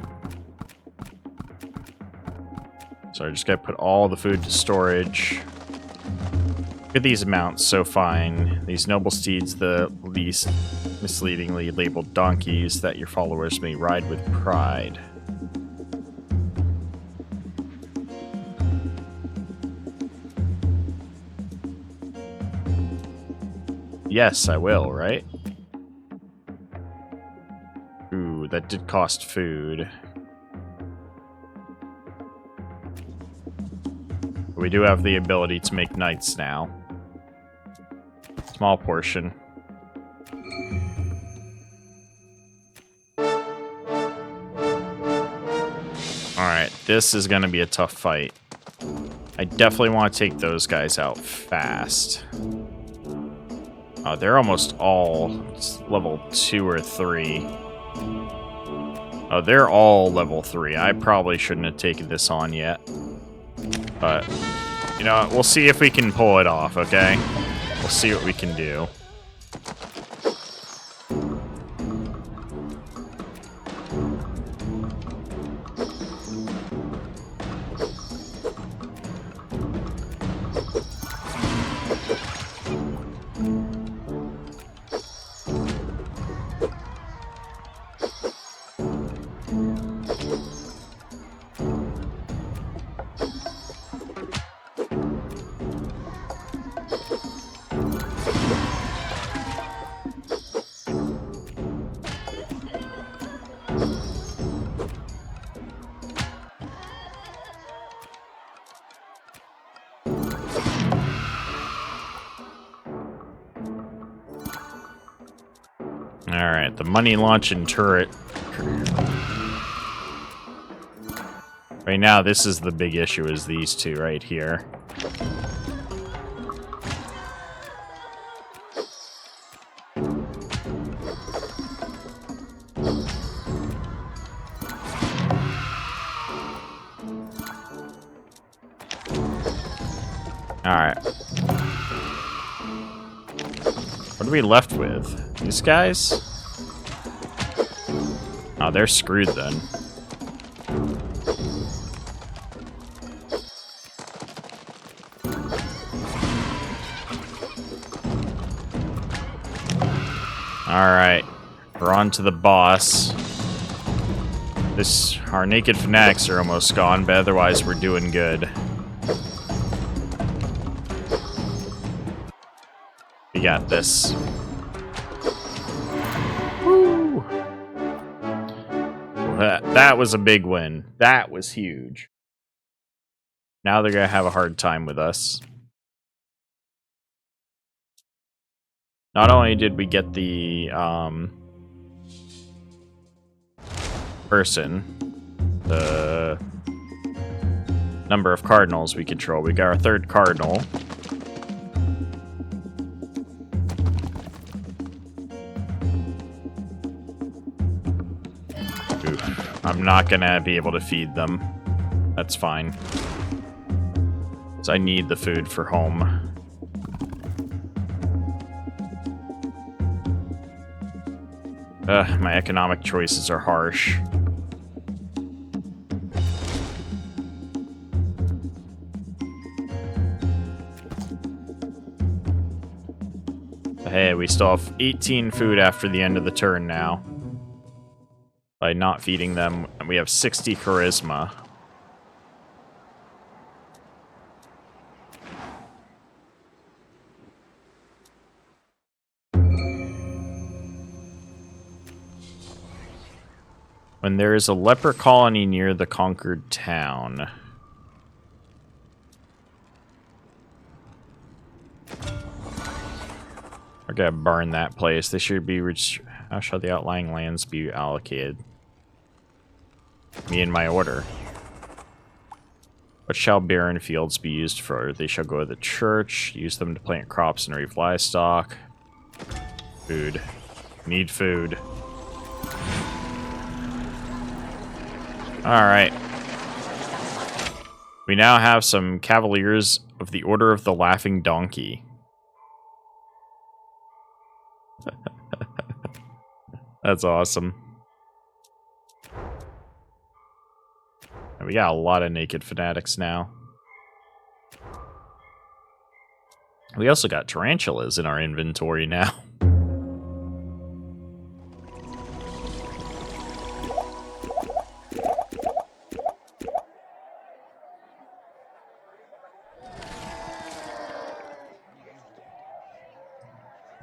A: So I just gotta put all the food to storage. Look at these amounts, so fine. These noble steeds, the least misleadingly labeled donkeys that your followers may ride with pride. Yes, I will, right? Ooh, that did cost food. We do have the ability to make knights now. Small portion. Alright, this is gonna be a tough fight. I definitely want to take those guys out fast. They're almost all level 2 or 3. Oh, they're all level 3. I probably shouldn't have taken this on yet. But, you know, we'll see if we can pull it off, okay? We'll see what we can do. Alright, the money launching turret. Right now, this is the big issue, is these two right here. Alright. What are we left with? These guys? Oh, they're screwed then. Alright. We're on to the boss. Our naked fanatics are almost gone, but otherwise we're doing good. We got this. Woo! That was a big win. That was huge. Now they're gonna have a hard time with us. Not only did we get the person, the number of cardinals we control. We got our third cardinal. I'm not gonna be able to feed them. That's fine. So I need the food for home. My economic choices are harsh. hey, we still have 18 food after the end of the turn now. By not feeding them, and we have 60 charisma. When there is a leper colony near the conquered town. We're gonna burn that place. They should be how shall the outlying lands be allocated? Me and my order. What shall barren fields be used for? They shall go to the church, use them to plant crops and raise livestock. Food. Need food. Alright. We now have some Cavaliers of the Order of the Laughing Donkey. That's awesome. And we got a lot of naked fanatics now. We also got tarantulas in our inventory now.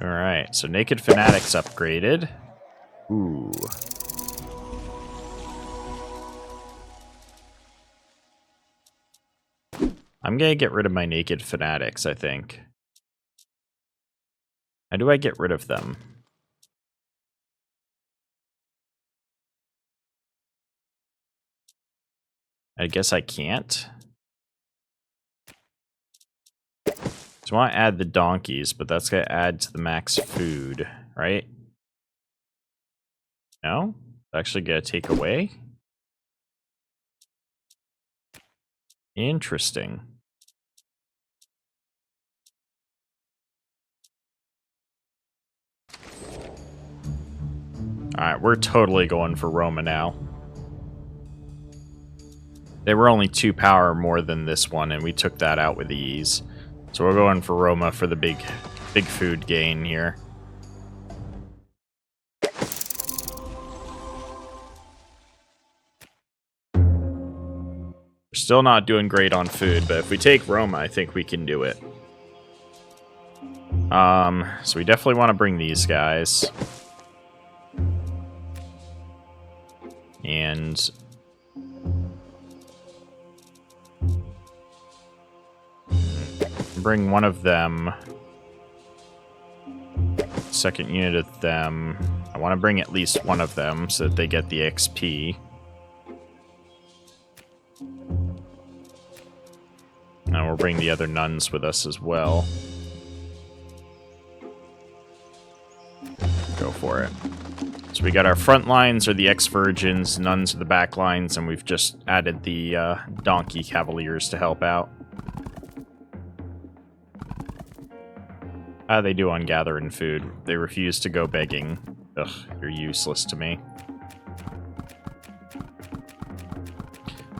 A: Alright, so naked fanatics upgraded. Ooh. I'm gonna get rid of my naked fanatics, I think. How do I get rid of them? I guess I can't. So I want to add the donkeys, but that's going to add to the max food, right? No? Actually going to take away? Interesting. Alright, we're totally going for Roma now. They were only 2 power more than this one, and we took that out with ease. So we're going for Roma for the big food gain here. We're still not doing great on food, but if we take Roma, I think we can do it. So we definitely want to bring these guys. And bring one of them. Second unit of them. I want to bring at least one of them so that they get the XP. And we'll bring the other nuns with us as well. Go for it. So we got our front lines are the ex-virgins, nuns are the back lines, and we've just added the donkey cavaliers to help out. How do they do on gathering food? They refuse to go begging. Ugh, you're useless to me.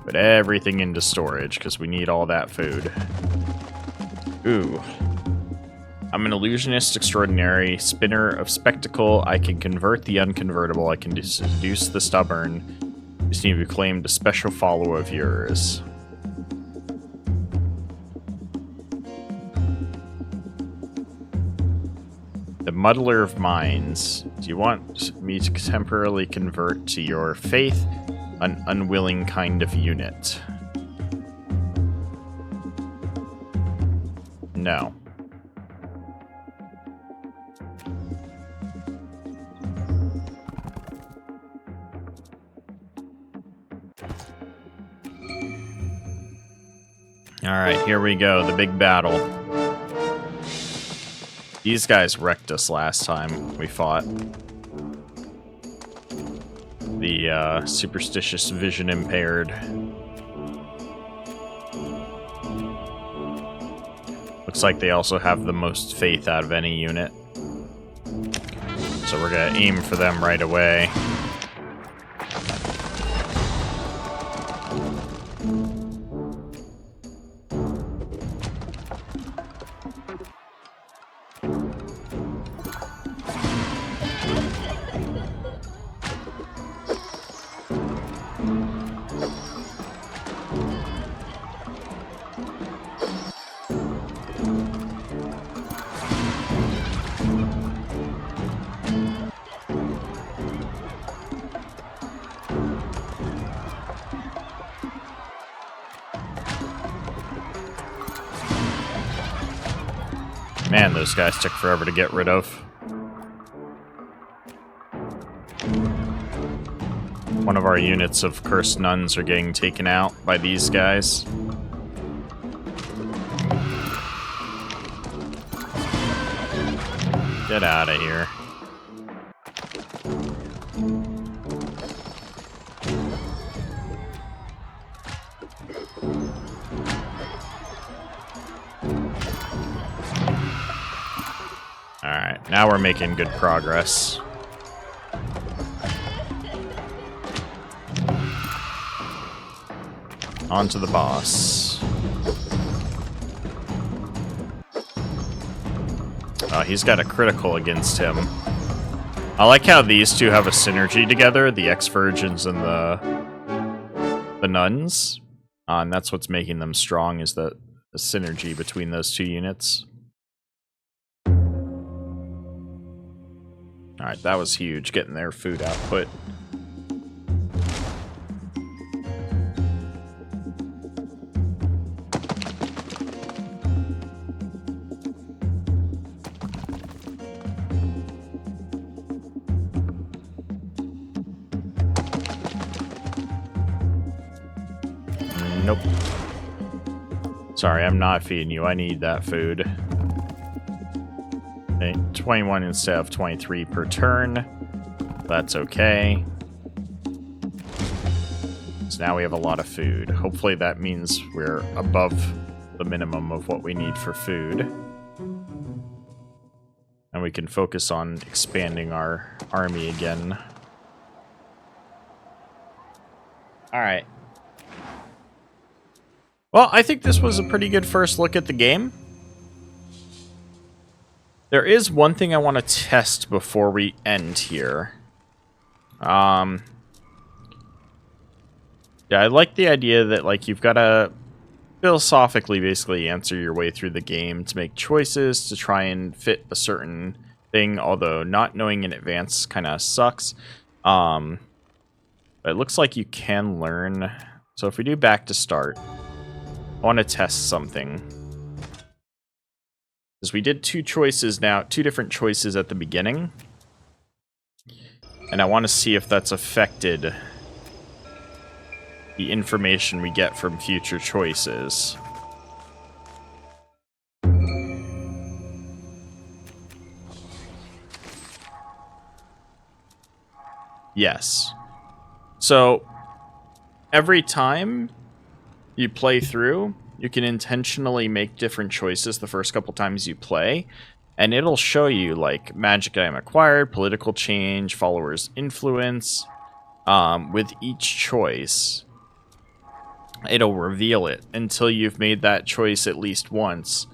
A: Put everything into storage, because we need all that food. Ooh. I'm an illusionist extraordinary, spinner of spectacle. I can convert the unconvertible. I can seduce the stubborn. Just need to be claimed a special follower of yours. The Muddler of Minds. Do you want me to temporarily convert to your faith? An unwilling kind of unit. No. Alright, here we go. The big battle. These guys wrecked us last time we fought. The superstitious vision impaired. Looks like they also have the most faith out of any unit. So we're gonna aim for them right away. Man, those guys took forever to get rid of. One of our units of cursed nuns are getting taken out by these guys. Get out of here. Alright, now we're making good progress. On to the boss. He's got a critical against him. I like how these two have a synergy together, the ex-virgins and the nuns. And that's what's making them strong, is the synergy between those two units. Alright, that was huge, getting their food output. Nope. Sorry, I'm not feeding you. I need that food. Okay, 21 instead of 23 per turn. That's okay. So now we have a lot of food. Hopefully that means we're above the minimum of what we need for food. And we can focus on expanding our army again. Alright. Well, I think this was a pretty good first look at the game. There is one thing I want to test before we end here. Yeah, I like the idea that, like, you've got to philosophically basically answer your way through the game to make choices to try and fit a certain thing, although not knowing in advance kind of sucks. But it looks like you can learn. So if we do back to start, I want to test something. Because we did two different choices at the beginning. And I want to see if that's affected the information we get from future choices. Yes. So, every time you play through, you can intentionally make different choices the first couple times you play, and it'll show you, like, magic item acquired, political change, followers' influence. With each choice, it'll reveal it until you've made that choice at least once.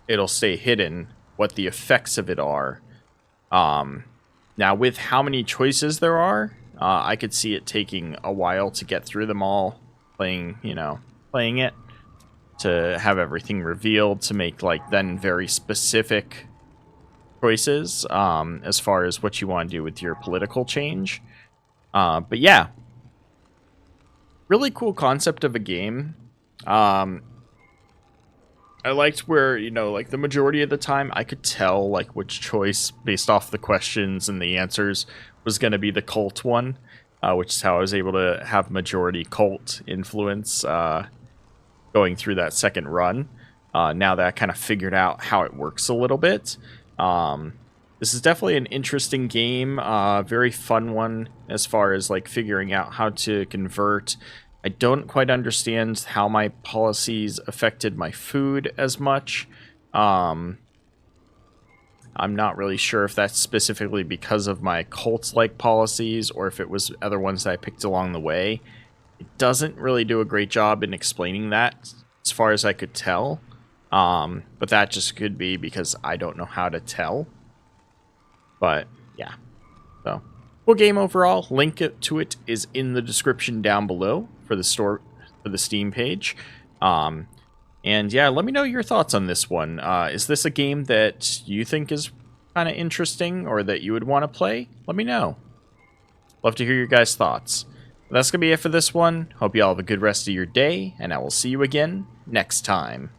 A: It'll stay hidden what the effects of it are. Now, with how many choices there are, I could see it taking a while to get through them all, playing it, to have everything revealed, to make, like, then very specific choices as far as what you want to do with your political change. But yeah, really cool concept of a game. I liked where, like, the majority of the time I could tell, like, which choice based off the questions and the answers was going to be the cult one, which is how I was able to have majority cult influence going through that second run. Now that I kind of figured out how it works a little bit. This is definitely an interesting game, very fun one as far as, like, figuring out how to convert. I don't quite understand how my policies affected my food as much. I'm not really sure if that's specifically because of my cult-like policies or if it was other ones that I picked along the way. It doesn't really do a great job in explaining that as far as I could tell. But that just could be because I don't know how to tell. But yeah, so cool game overall. Link to it is in the description down below for the store, for the Steam page. And yeah, let me know your thoughts on this one. Is this a game that you think is kind of interesting or that you would want to play? Let me know. Love to hear your guys' thoughts. That's going to be it for this one. Hope you all have a good rest of your day, and I will see you again next time.